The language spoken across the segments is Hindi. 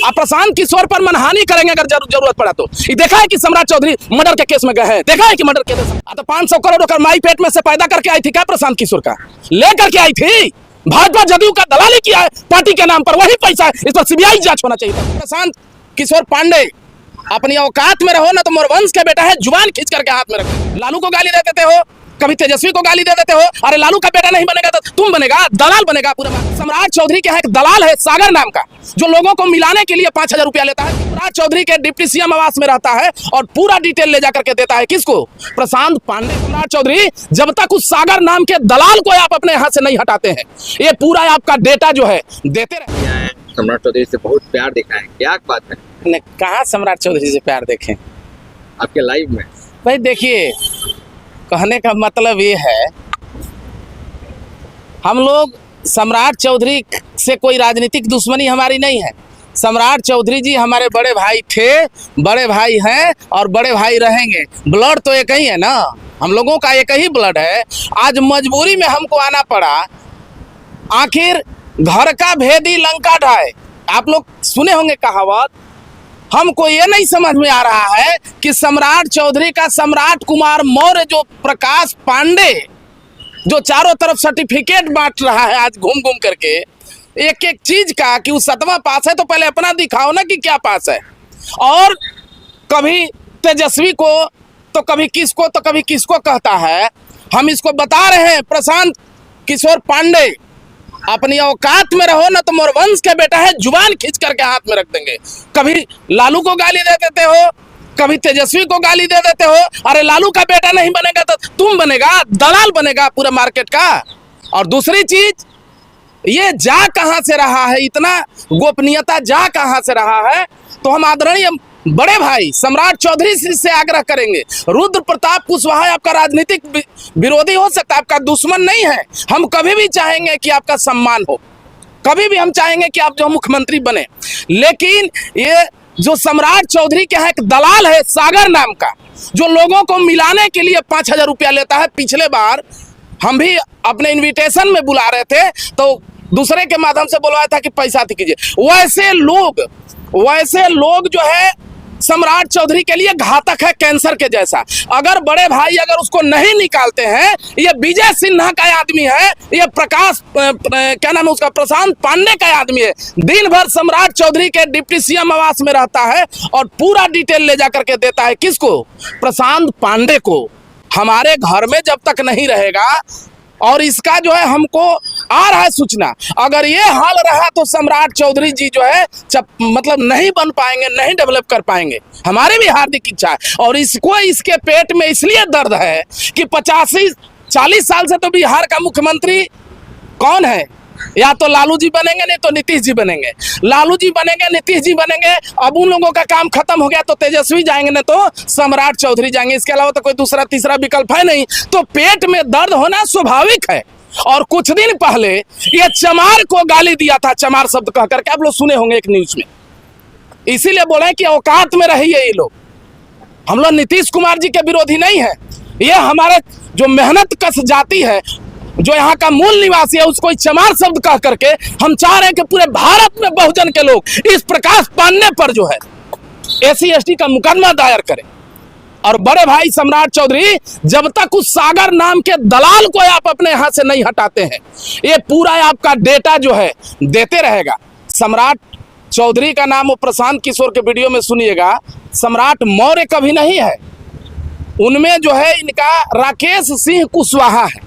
आप प्रशांत किशोर पर मनहानि करेंगे अगर जरूरत पड़ा तो। ये देखा है कि सम्राट चौधरी मर्डर के केस में गए हैं, देखा है कि मर्डर केस तो 500 करोड़ का माई पेट में से पैदा करके आई थी क्या प्रशांत किशोर का? लेकर के आई थी। भाजपा जदयू का दलाली किया है पार्टी के नाम पर, वही पैसा है, इस पर सीबीआई जांच होना चाहिए था। प्रशांत किशोर पांडे अपनी औकात में रहो ना तो मोरवंश के बेटा है, जुबान खींच करके हाथ में रखो। लालू को गाली दे देते हो, कभी तेजस्वी को गाली दे देते हो। अरे लालू का बेटा नहीं बनेगा तो तुम बनेगा, दलाल बनेगा पूरा। सम्राट चौधरी के यहाँ एक दलाल है सागर नाम का, जो लोगों को मिलाने के लिए 5000 रुपया लेता है। सम्राट चौधरी के डिप्टी सीएम आवास में रहता है और पूरा डिटेल ले जाकर के देता है किसको? प्रशांत पांडे। सम्राट चौधरी जब तक उस सागर नाम के दलाल को आप अपने यहाँ से नहीं हटाते हैं, ये पूरा आपका डेटा जो है देते रहे। सम्राट चौधरी से बहुत प्यार देखा है, क्या बात है? कहाँ सम्राट चौधरी से प्यार देखें आपके लाइव में? भाई देखिए, कहने का मतलब ये है, हम लोग सम्राट चौधरी से कोई राजनीतिक दुश्मनी हमारी नहीं है। सम्राट चौधरी जी हमारे बड़े भाई थे, बड़े भाई हैं और बड़े भाई रहेंगे। ब्लड तो एक ही है ना, हम लोगों का एक ही ब्लड है। आज मजबूरी में हमको आना पड़ा, आखिर घर का भेदी लंका ढाए। आप लोग सुने होंगे कहावत। हमको ये नहीं समझ में आ रहा है कि सम्राट चौधरी का सम्राट कुमार मौर्य जो प्रकाश पांडे जो चारों तरफ सर्टिफिकेट बांट रहा है आज घूम घूम करके एक एक चीज का, कि वो 7वां पास है तो पहले अपना दिखाओ ना कि क्या पास है। और कभी तेजस्वी को तो कभी किसको तो कभी किसको कहता है। हम इसको बता रहे हैं, प्रशांत किशोर पांडे अपनी औकात में रहो ना तो मोरवंश के बेटा है, जुबान खींच करके हाथ में रख देंगे। कभी लालू को गाली दे देते हो, कभी तेजस्वी को गाली दे देते हो। अरे लालू का बेटा नहीं बनेगा तो तुम बनेगा, दलाल बनेगा पूरा मार्केट का। और दूसरी चीज, ये जा कहां से रहा है, इतना गोपनीयता जा कहां से रहा है? तो हम आदरणीय बड़े भाई सम्राट चौधरी से आग्रह करेंगे, रुद्र प्रताप कुशवाहा आपका राजनीतिक विरोधी हो सकता है, आपका दुश्मन नहीं है। हम कभी भी चाहेंगे कि आपका सम्मान हो, कभी भी हम चाहेंगे कि आप जो मुख्यमंत्री बने। लेकिन ये जो सम्राट चौधरी के यहाँ एक दलाल है सागर नाम का, जो लोगों को मिलाने के लिए 5000 रुपया लेता है। पिछले बार हम भी अपने इन्विटेशन में बुला रहे थे तो दूसरे के माध्यम से बुलवाया था कि पैसा कीजिए। वैसे लोग जो है सम्राट चौधरी के लिए घातक है, कैंसर के जैसा। अगर बड़े भाई अगर उसको नहीं निकालते हैं, ये विजय सिन्हा का आदमी है, ये प्रकाश क्या नाम है उसका, प्रशांत पांडे का आदमी है। दिन भर सम्राट चौधरी के डिप्टी सीएम आवास में रहता है और पूरा डिटेल ले जाकर के देता है किसको? प्रशांत पांडे को। हमारे घर में जब तक नहीं रहेगा, और इसका जो है हमको आ रहा है सूचना, अगर ये हाल रहा तो सम्राट चौधरी जी जो है मतलब नहीं बन पाएंगे, नहीं डेवलप कर पाएंगे। हमारी भी हार्दिक इच्छा है। और इसको इसके पेट में इसलिए दर्द है कि 40 साल से तो बिहार का मुख्यमंत्री कौन है? या तो लालू जी बनेंगे, नहीं तो नीतीश जी बनेंगे। लालू जी बनेंगे, नीतीश जी बनेंगे। अब उन लोगों का काम खत्म हो गया तो तेजस्वी जाएंगे, नहीं तो सम्राट चौधरी जाएंगे। इसके अलावा तो कोई दूसरा तीसरा विकल्प है नहीं। तो पेट में दर्द होना स्वाभाविक है। और कुछ दिन पहले ये चमार को गाली दिया था, चमार शब्द कह करके, आप लोग सुने होंगे एक न्यूज में। इसीलिए बोले कि औकात में रहिए ये लोग। हम लोग नीतीश कुमार जी के विरोधी नहीं है। ये हमारे जो मेहनत कश जाति है, जो यहाँ का मूल निवासी है, उसको चमार शब्द कह करके हम चाह रहे हैं कि पूरे भारत में बहुजन के लोग इस प्रकाश पांडे पर जो है SC/ST का मुकदमा दायर करें। और बड़े भाई सम्राट चौधरी, जब तक उस सागर नाम के दलाल को आप अपने यहाँ से नहीं हटाते हैं, ये पूरा आपका डेटा जो है देते रहेगा। सम्राट चौधरी का नाम वो प्रशांत किशोर के वीडियो में सुनिएगा, सम्राट मौर्य कभी नहीं है। उनमें जो है इनका राकेश सिंह कुशवाहा है,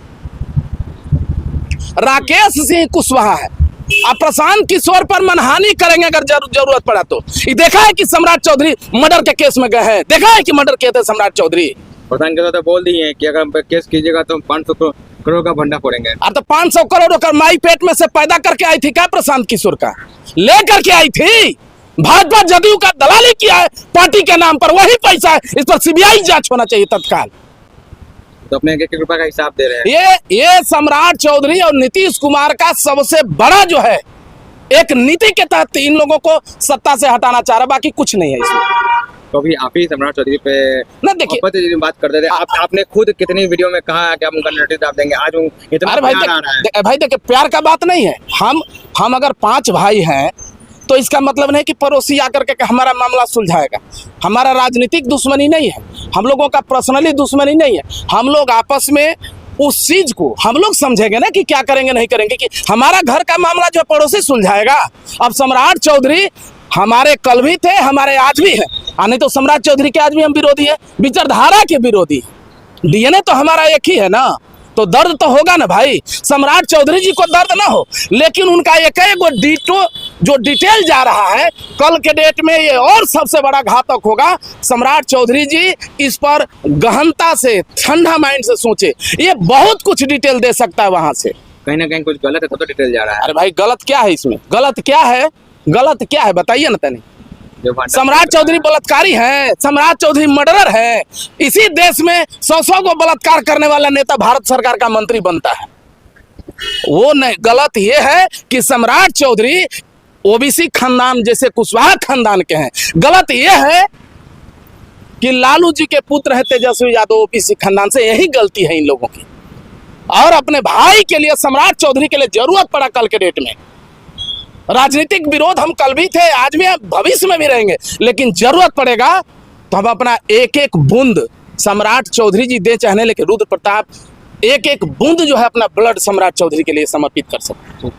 राकेश सिंह कुशवाहा है। आप प्रशांत किशोर पर मनहानि करेंगे अगर जरूरत पड़ा तो। ये देखा है कि सम्राट चौधरी मर्डर के केस में गए हैं, देखा है कि मर्डर किए थे सम्राट चौधरी। प्रधान के तो बोल दिए कि अगर केस कीजिएगा तो 500 करोड़ का भंडा फोड़ेंगे। अब तो 500 करोड़ का माई पेट में से पैदा करके आई थी क्या प्रशांत किशोर का? लेकर के आई थी। भाजपा जदयू का दलाली किया है पार्टी के नाम पर, वही पैसा है, इस पर सीबीआई जांच होना चाहिए तत्काल। तो अपने 1 रुपए का हिसाब दे रहे हैं। ये सम्राट चौधरी और नीतीश कुमार का सबसे बड़ा जो है एक नीति के तहत इन लोगों को सत्ता से हटाना चाह रहा, बाकी कुछ नहीं है इसमें। तो अभी आप ही सम्राट चौधरी पे ना देखिए बात करते थे। आपने खुद कितनी वीडियो में कहा कि आप उनका नोटिस आप देंगे, आज इतना भाई देखिए प्यार का बात नहीं है। हम अगर 5 भाई हैं तो इसका मतलब नहीं कि पड़ोसी आकर के हमारा मामला सुलझाएगा। हमारा राजनीतिक दुश्मनी नहीं है, हम लोगों का पर्सनली दुश्मनी नहीं है। हम लोग आपस में उस चीज को हम लोग समझेंगे ना कि क्या करेंगे नहीं करेंगे, कि हमारा घर का मामला जो पड़ोसी सुलझाएगा। अब सम्राट चौधरी हमारे कल भी थे, हमारे आज भी है, नहीं तो सम्राट चौधरी के आज भी हम विरोधी हैं, विचारधारा के विरोधी हैं। डीएनए तो हमारा एक ही है ना, तो दर्द तो होगा ना भाई। सम्राट चौधरी जी को दर्द ना हो, लेकिन उनका एक डिटो जो डिटेल जा रहा है कल के डेट में ये और सबसे बड़ा घातक होगा। सम्राट चौधरी जी इस पर गहनता से, ठंडा माइंड से सोचे, ये बहुत कुछ डिटेल दे सकता है वहां से। कहीं ना कहीं कुछ गलत है तो डिटेल जा रहा है। अरे भाई गलत क्या है इसमें, गलत क्या है, गलत क्या है बताइए ना तनी। सम्राट चौधरी बलात्कारी है, सम्राट चौधरी मर्डरर है। इसी देश में 100 को बलात्कार करने वाला नेता भारत सरकार का मंत्री बनता है। वो नहीं, गलत ये है कि सम्राट चौधरी ओबीसी खानदान जैसे कुशवाहा खानदान के हैं। गलत ये है कि लालू जी के पुत्र है तेजस्वी यादव ओबीसी खानदान से, यही गलती है इन लोगों की। और अपने भाई के लिए, सम्राट चौधरी के लिए जरूरत पड़ा कल के डेट में। राजनीतिक विरोध हम कल भी थे, आज भी, भविष्य में भी रहेंगे, लेकिन जरूरत पड़ेगा तो हम अपना एक एक बूंद सम्राट चौधरी जी दे चाहने, लेकिन रुद्र प्रताप एक एक बूंद जो है अपना ब्लड सम्राट चौधरी के लिए समर्पित कर सकते हैं।